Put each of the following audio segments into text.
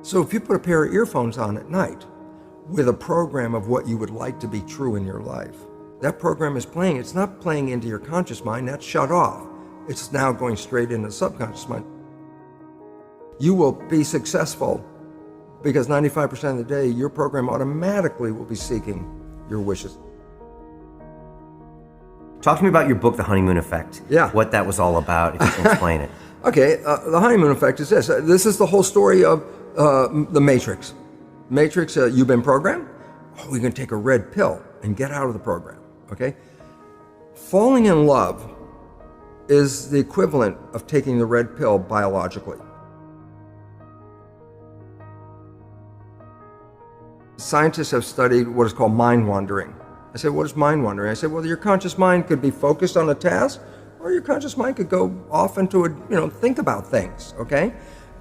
So if you put a pair of earphones on at night with a program of what you would like to be true in your life, that program is playing. It's not playing into your conscious mind. That's shut off. It's now going straight into the subconscious mind. You will be successful because 95% of the day, your program automatically will be seeking your wishes. Talk to me about your book, The Honeymoon Effect. Yeah. What that was all about, if you can explain it. Okay, the honeymoon effect is this. This is the whole story of the Matrix. Matrix, you've been programmed. Oh, we're going to take a red pill and get out of the program, okay? Falling in love is the equivalent of taking the red pill biologically. Scientists have studied what is called mind wandering. I said, what is mind wandering? I said, well, your conscious mind could be focused on a task, or your conscious mind could go off into think about things, okay?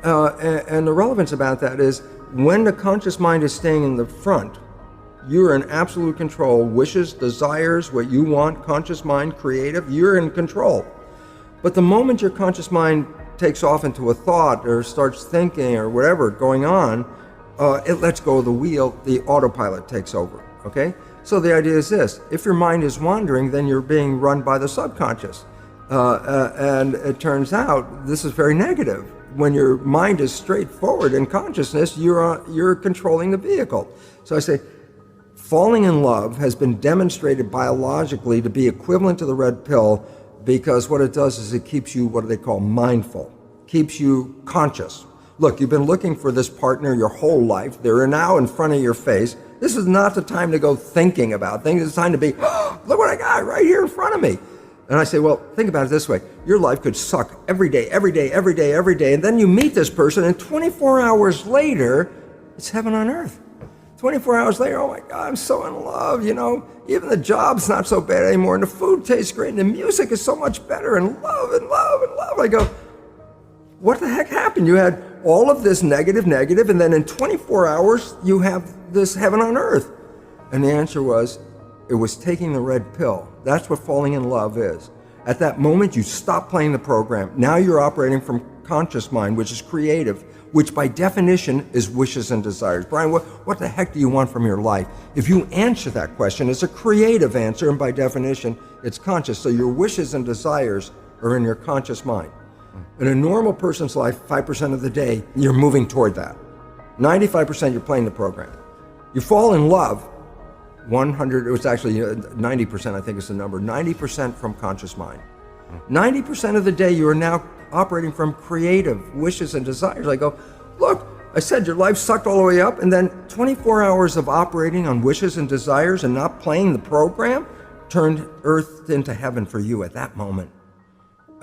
And the relevance about that is when the conscious mind is staying in the front, you're in absolute control. Wishes, desires, what you want, conscious mind, creative, you're in control. But the moment your conscious mind takes off into a thought or starts thinking or whatever going on, it lets go of the wheel, the autopilot takes over, okay? So the idea is this: if your mind is wandering, then you're being run by the subconscious. And it turns out this is very negative. When your mind is straightforward in consciousness, you're controlling the vehicle. So I say, falling in love has been demonstrated biologically to be equivalent to the red pill, because what it does is it keeps you, what do they call, mindful, keeps you conscious. Look, you've been looking for this partner your whole life. They're now in front of your face. This is not the time to go thinking about things. It's time to be, oh, look what I got right here in front of me. And I say, well, think about it this way. Your life could suck every day, every day, every day, every day. And then you meet this person, and 24 hours later, it's heaven on earth. 24 hours later, oh my God, I'm so in love, Even the job's not so bad anymore, and the food tastes great, and the music is so much better, and love, and love, and love. I go, what the heck happened? You had all of this negative, and then in 24 hours, you have this heaven on earth. And the answer was, it was taking the red pill. That's what falling in love is. At that moment, you stop playing the program. Now you're operating from conscious mind, which is creative, which by definition is wishes and desires. Brian, what the heck do you want from your life? If you answer that question, it's a creative answer, and by definition, it's conscious. So your wishes and desires are in your conscious mind. In a normal person's life, 5% of the day, you're moving toward that. 95% you're playing the program. You fall in love, 100, it was actually 90%, I think is the number, 90% from conscious mind. 90% of the day you are now operating from creative wishes and desires. I go, look, I said your life sucked all the way up, and then 24 hours of operating on wishes and desires and not playing the program turned earth into heaven for you at that moment.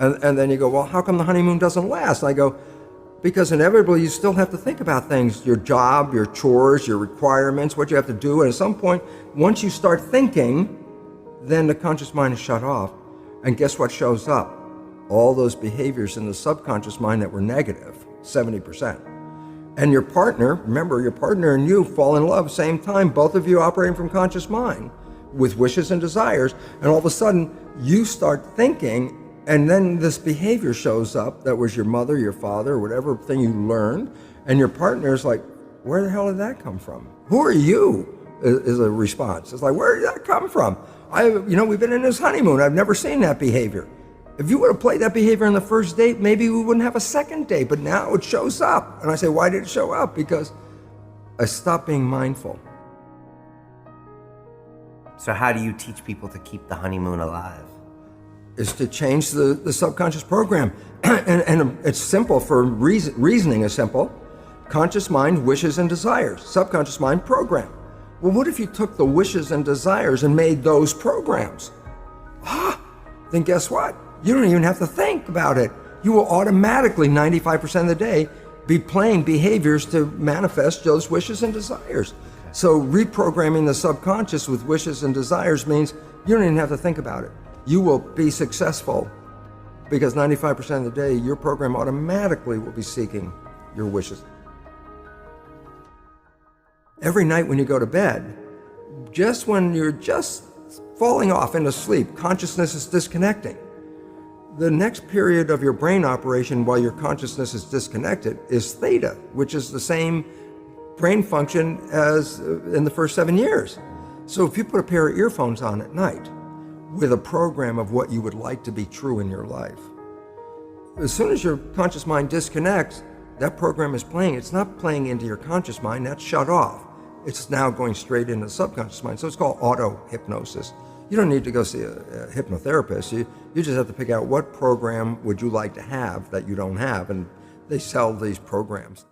And then you go, well, how come the honeymoon doesn't last? I go, because inevitably you still have to think about things, your job, your chores, your requirements, what you have to do. And at some point, once you start thinking, then the conscious mind is shut off. And guess what shows up? All those behaviors in the subconscious mind that were negative, 70%. And your partner, remember, your partner and you fall in love same time, both of you operating from conscious mind with wishes and desires. And all of a sudden, you start thinking, and then this behavior shows up that was your mother, your father, whatever thing you learned, and your partner is like, where the hell did that come from? Who are you? Is a response. It's like, where did that come from? We've been in this honeymoon. I've never seen that behavior. If you would have played that behavior on the first date, maybe we wouldn't have a second date, but now it shows up. And I say, why did it show up? Because I stopped being mindful. So how do you teach people to keep the honeymoon alive? Is to change the subconscious program. and it's simple for reasoning is simple. Conscious mind, wishes and desires. Subconscious mind, program. Well, what if you took the wishes and desires and made those programs? Then guess what? You don't even have to think about it. You will automatically, 95% of the day, be playing behaviors to manifest those wishes and desires. So reprogramming the subconscious with wishes and desires means you don't even have to think about it. You will be successful because 95% of the day, your program automatically will be seeking your wishes. Every night when you go to bed, just when you're just falling off into sleep, consciousness is disconnecting. The next period of your brain operation while your consciousness is disconnected is theta, which is the same brain function as in the first 7 years. So if you put a pair of earphones on at night with a program of what you would like to be true in your life, as soon as your conscious mind disconnects, that program is playing. It's not playing into your conscious mind, that's shut off. It's now going straight into the subconscious mind. So it's called auto-hypnosis. You don't need to go see a hypnotherapist. You just have to pick out what program would you like to have that you don't have, and they sell these programs.